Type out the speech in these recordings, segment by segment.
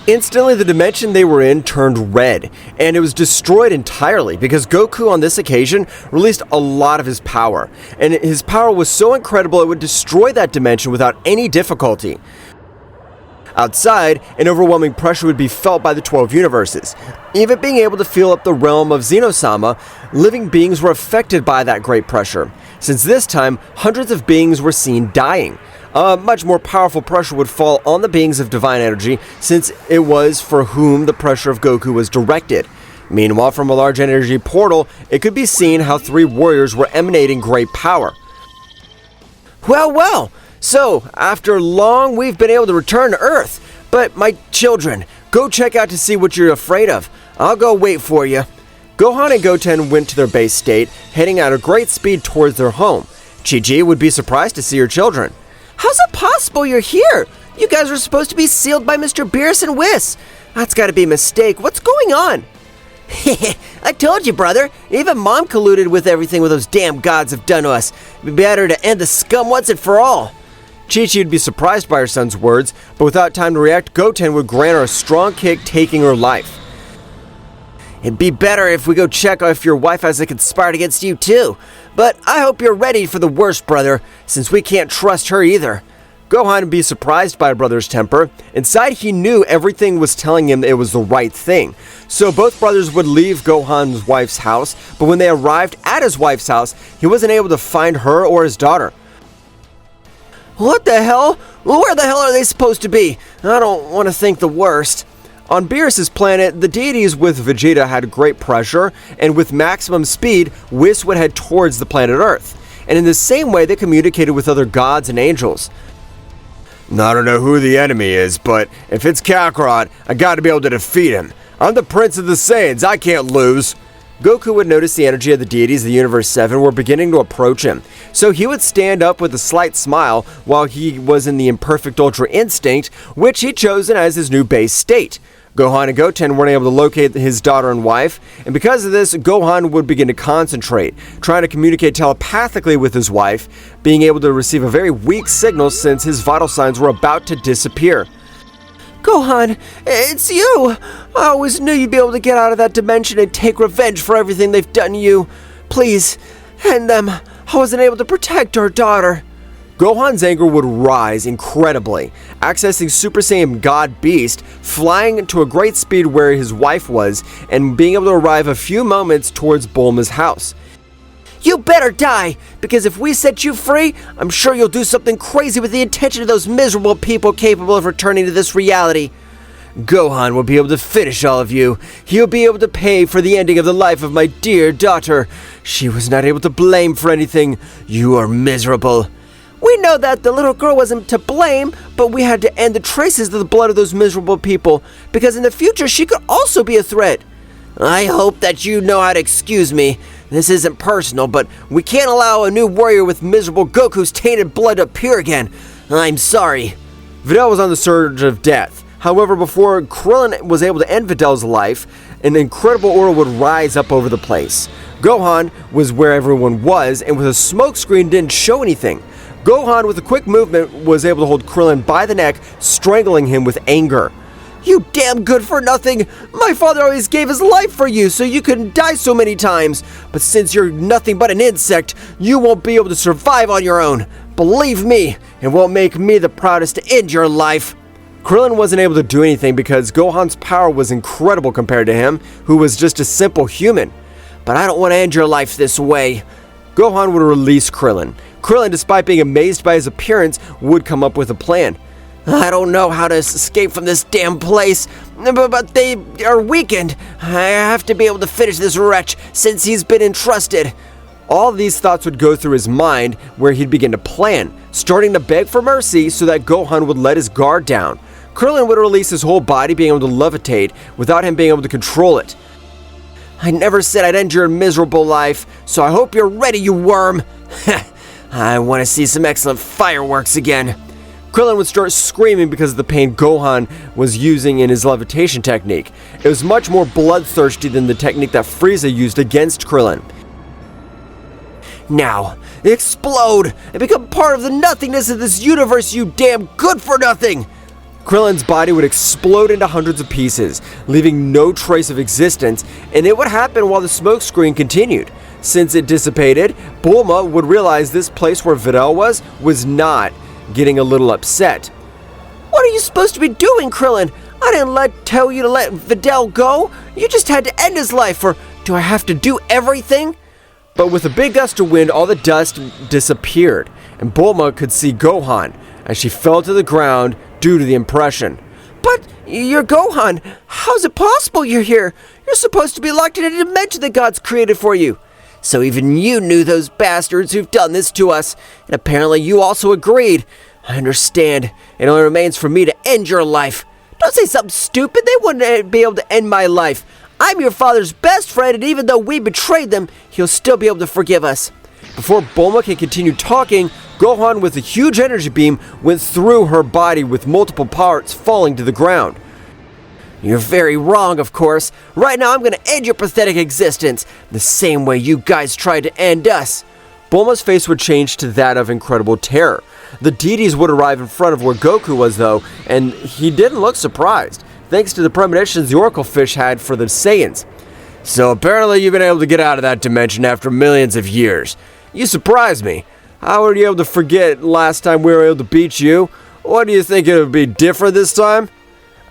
Instantly, the dimension they were in turned red, and it was destroyed entirely because Goku on this occasion released a lot of his power, and his power was so incredible it would destroy that dimension without any difficulty. Outside, an overwhelming pressure would be felt by the 12 universes. Even being able to feel up the realm of Zeno-sama, living beings were affected by that great pressure. Since this time, hundreds of beings were seen dying. A much more powerful pressure would fall on the beings of divine energy, since it was for whom the pressure of Goku was directed. Meanwhile, from a large energy portal, it could be seen how 3 warriors were emanating great power. Well, so after long we've been able to return to Earth, but my children, go check out to see what you're afraid of. I'll go wait for you. Gohan and Goten went to their base state, heading at a great speed towards their home. Chi-Chi would be surprised to see her children. How's it possible you're here? You guys were supposed to be sealed by Mr. Beerus and Whis. That's gotta be a mistake. What's going on? I told you, brother. Even Mom colluded with everything with those damn gods have done to us. It'd be better to end the scum once and for all. Chi-Chi would be surprised by her son's words, but without time to react, Goten would grant her a strong kick, taking her life. It'd be better if we go check if your wife hasn't conspired against you too. But I hope you're ready for the worst, brother, since we can't trust her either. Gohan would be surprised by her brother's temper. Inside, he knew everything was telling him it was the right thing. So both brothers would leave Gohan's wife's house, but when they arrived at his wife's house, he wasn't able to find her or his daughter. What the hell? Where the hell are they supposed to be? I don't want to think the worst. On Beerus' planet, the deities with Vegeta had great pressure, and with maximum speed, Whis would head towards the planet Earth. And in the same way, they communicated with other gods and angels. I don't know who the enemy is, but if it's Kakarot, I gotta be able to defeat him. I'm the Prince of the Saiyans, I can't lose. Goku would notice the energy of the deities of the Universe 7 were beginning to approach him, so he would stand up with a slight smile while he was in the imperfect Ultra Instinct, which he'd chosen as his new base state. Gohan and Goten weren't able to locate his daughter and wife, and because of this, Gohan would begin to concentrate, trying to communicate telepathically with his wife, being able to receive a very weak signal since his vital signs were about to disappear. Gohan, it's you! I always knew you'd be able to get out of that dimension and take revenge for everything they've done to you. Please, end them. I wasn't able to protect our daughter. Gohan's anger would rise incredibly, accessing Super Saiyan God Beast, flying to a great speed where his wife was, and being able to arrive a few moments towards Bulma's house. You better die, because if we set you free, I'm sure you'll do something crazy with the intention of those miserable people capable of returning to this reality. Gohan will be able to finish all of you. He'll be able to pay for the ending of the life of my dear daughter. She was not able to blame for anything. You are miserable. We know that the little girl wasn't to blame, but we had to end the traces of the blood of those miserable people, because in the future she could also be a threat. I hope that you know how to excuse me. This isn't personal, but we can't allow a new warrior with miserable Goku's tainted blood to appear again. I'm sorry. Videl was on the surge of death. However, before Krillin was able to end Videl's life, an incredible aura would rise up over the place. Gohan was where everyone was, and with a smoke screen didn't show anything. Gohan, with a quick movement, was able to hold Krillin by the neck, strangling him with anger. You damn good for nothing! My father always gave his life for you so you couldn't die so many times. But since you're nothing but an insect, you won't be able to survive on your own. Believe me, it won't make me the proudest to end your life. Krillin wasn't able to do anything because Gohan's power was incredible compared to him, who was just a simple human. But I don't want to end your life this way. Gohan would release Krillin. Krillin, despite being amazed by his appearance, would come up with a plan. I don't know how to escape from this damn place, but they are weakened. I have to be able to finish this wretch since he's been entrusted. All of these thoughts would go through his mind, where he'd begin to plan, starting to beg for mercy so that Gohan would let his guard down. Krillin would release his whole body, being able to levitate without him being able to control it. I never said I'd end your miserable life, so I hope you're ready, you worm. I want to see some excellent fireworks again. Krillin would start screaming because of the pain Gohan was using in his levitation technique. It was much more bloodthirsty than the technique that Frieza used against Krillin. Now, explode and become part of the nothingness of this universe, you damn good for nothing! Krillin's body would explode into hundreds of pieces, leaving no trace of existence, and it would happen while the smoke screen continued. Since it dissipated, Bulma would realize this place where Videl was not, getting a little upset. What are you supposed to be doing, Krillin? I didn't tell you to let Videl go. You just had to end his life, or do I have to do everything? But with a big gust of wind, all the dust disappeared, and Bulma could see Gohan as she fell to the ground due to the impression. But you're Gohan. How's it possible you're here? You're supposed to be locked in a dimension the gods created for you. So even you knew those bastards who've done this to us, and apparently you also agreed. I understand. It only remains for me to end your life. Don't say something stupid. They wouldn't be able to end my life. I'm your father's best friend, and even though we betrayed them, he'll still be able to forgive us. Before Bulma can continue talking, Gohan with a huge energy beam went through her body with multiple parts falling to the ground. You're very wrong, of course. Right now I'm gonna end your pathetic existence, the same way you guys tried to end us. Bulma's face would change to that of incredible terror. The Deities would arrive in front of where Goku was though, and he didn't look surprised, thanks to the premonitions the Oracle Fish had for the Saiyans. So apparently you've been able to get out of that dimension after millions of years. You surprised me. How were you able to forget last time we were able to beat you? What do you think it would be different this time?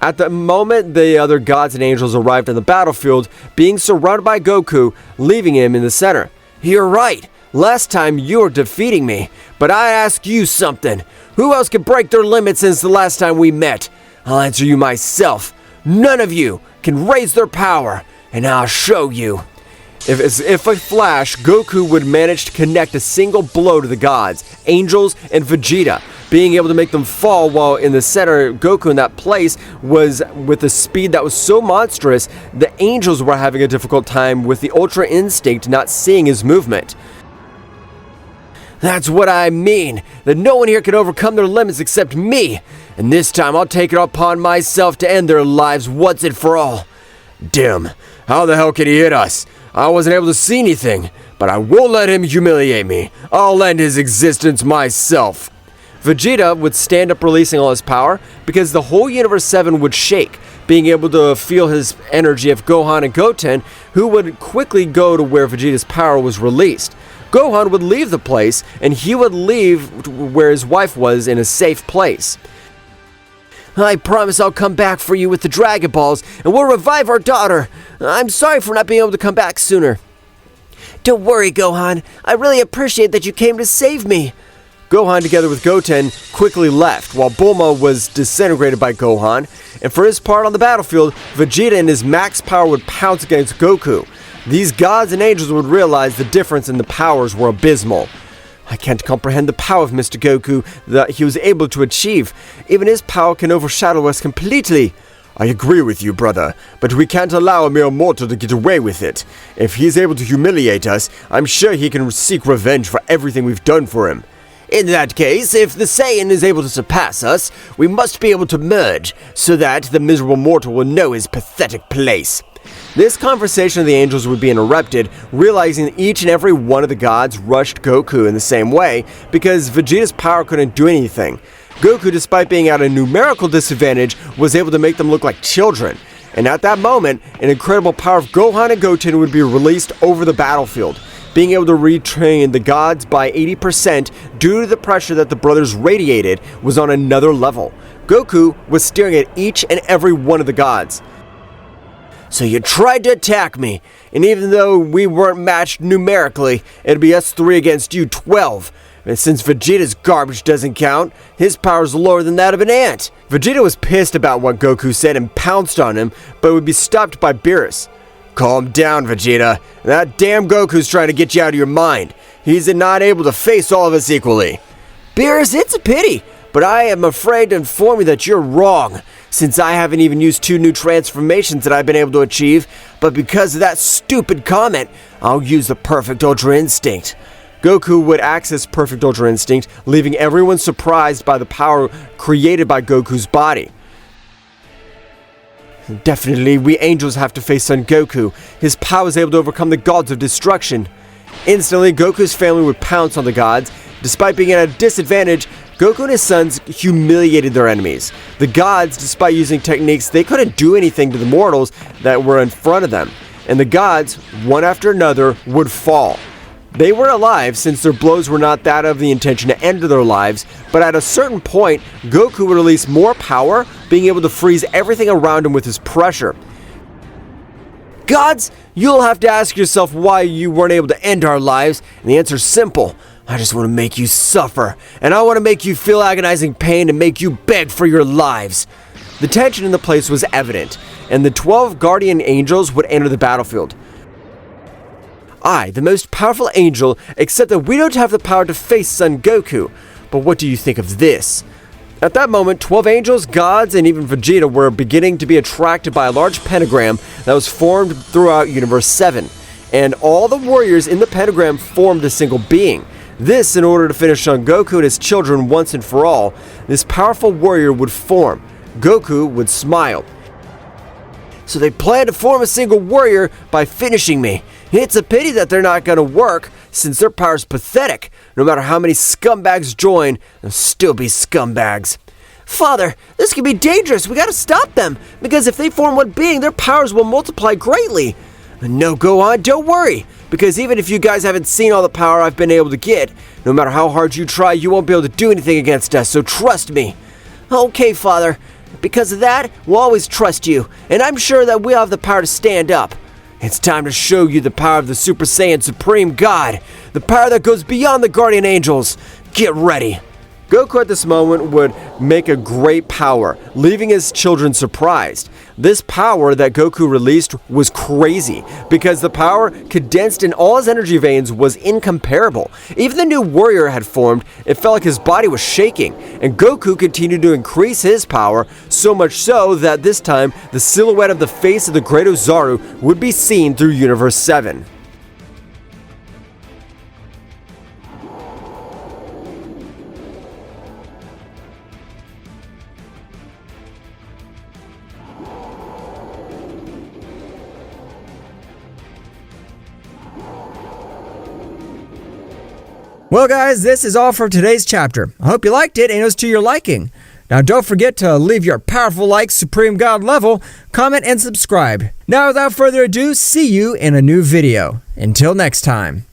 At the moment, the other gods and angels arrived on the battlefield, being surrounded by Goku, leaving him in the center. You're right. Last time you were defeating me, but I ask you something. Who else could break their limits since the last time we met? I'll answer you myself. None of you can raise their power, and I'll show you. If a flash, Goku would manage to connect a single blow to the gods, angels, and Vegeta, being able to make them fall, while in the center, Goku in that place was with a speed that was so monstrous, the angels were having a difficult time with the Ultra Instinct not seeing his movement. That's what I mean, that no one here can overcome their limits except me, and this time I'll take it upon myself to end their lives once and for all. Damn, how the hell could he hit us? I wasn't able to see anything, but I won't let him humiliate me. I'll end his existence myself. Vegeta would stand up, releasing all his power, because the whole Universe 7 would shake, being able to feel his energy of Gohan and Goten, who would quickly go to where Vegeta's power was released. Gohan would leave the place, and he would leave where his wife was in a safe place. I promise I'll come back for you with the Dragon Balls, and we'll revive our daughter. I'm sorry for not being able to come back sooner. Don't worry, Gohan. I really appreciate that you came to save me. Gohan, together with Goten, quickly left, while Bulma was disintegrated by Gohan, and for his part on the battlefield, Vegeta in his max power would pounce against Goku. These gods and angels would realize the difference in the powers were abysmal. I can't comprehend the power of Mr. Goku that he was able to achieve. Even his power can overshadow us completely. I agree with you, brother, but we can't allow a mere mortal to get away with it. If he's able to humiliate us, I'm sure he can seek revenge for everything we've done for him. In that case, if the Saiyan is able to surpass us, we must be able to merge, so that the miserable mortal will know his pathetic place. This conversation of the angels would be interrupted, realizing each and every one of the gods rushed Goku in the same way, because Vegeta's power couldn't do anything. Goku, despite being at a numerical disadvantage, was able to make them look like children. And at that moment, an incredible power of Gohan and Goten would be released over the battlefield, being able to retrain the gods by 80% due to the pressure that the brothers radiated was on another level. Goku was staring at each and every one of the gods. So you tried to attack me, and even though we weren't matched numerically, it'd be us 3 against you 12. And since Vegeta's garbage doesn't count, his power's lower than that of an ant. Vegeta was pissed about what Goku said and pounced on him, but would be stopped by Beerus. Calm down, Vegeta. That damn Goku's trying to get you out of your mind. He's not able to face all of us equally. Beerus, it's a pity, but I am afraid to inform you that you're wrong, since I haven't even used 2 new transformations that I've been able to achieve, but because of that stupid comment, I'll use the Perfect Ultra Instinct. Goku would access Perfect Ultra Instinct, leaving everyone surprised by the power created by Goku's body. Definitely, we angels have to face Son Goku. His power is able to overcome the gods of destruction. Instantly, Goku's family would pounce on the gods. Despite being at a disadvantage, Goku and his sons humiliated their enemies. The gods, despite using techniques, they couldn't do anything to the mortals that were in front of them. And the gods, one after another, would fall. They were alive since their blows were not that of the intention to end their lives, but at a certain point, Goku would release more power, being able to freeze everything around him with his pressure. Gods, you'll have to ask yourself why you weren't able to end our lives, and the answer's simple. I just want to make you suffer, and I want to make you feel agonizing pain and make you beg for your lives. The tension in the place was evident, and the 12 guardian angels would enter the battlefield. I, the most powerful angel, accept that we don't have the power to face Son Goku, but what do you think of this? At that moment, 12 angels, gods, and even Vegeta were beginning to be attracted by a large pentagram that was formed throughout Universe 7, and all the warriors in the pentagram formed a single being. This in order to finish Son Goku and his children once and for all. This powerful warrior would form. Goku would smile. So they plan to form a single warrior by finishing me. It's a pity that they're not going to work, since their power's pathetic. No matter how many scumbags join, they'll still be scumbags. Father, this could be dangerous. We gotta stop them, because if they form one being, their powers will multiply greatly. No, Gohan, don't worry, because even if you guys haven't seen all the power I've been able to get, no matter how hard you try, you won't be able to do anything against us, so trust me. Okay, Father. Because of that, we'll always trust you, and I'm sure that we'll have the power to stand up. It's time to show you the power of the Super Saiyan Supreme God, the power that goes beyond the Guardian Angels. Get ready. Goku at this moment would make a great power, leaving his children surprised. This power that Goku released was crazy, because the power condensed in all his energy veins was incomparable. Even the new warrior had formed, it felt like his body was shaking, and Goku continued to increase his power, so much so that this time, the silhouette of the face of the Great Ozaru would be seen through Universe 7. Well guys, this is all for today's chapter. I hope you liked it and it was to your liking. Now don't forget to leave your powerful like Supreme God level, comment and subscribe. Now without further ado, see you in a new video. Until next time.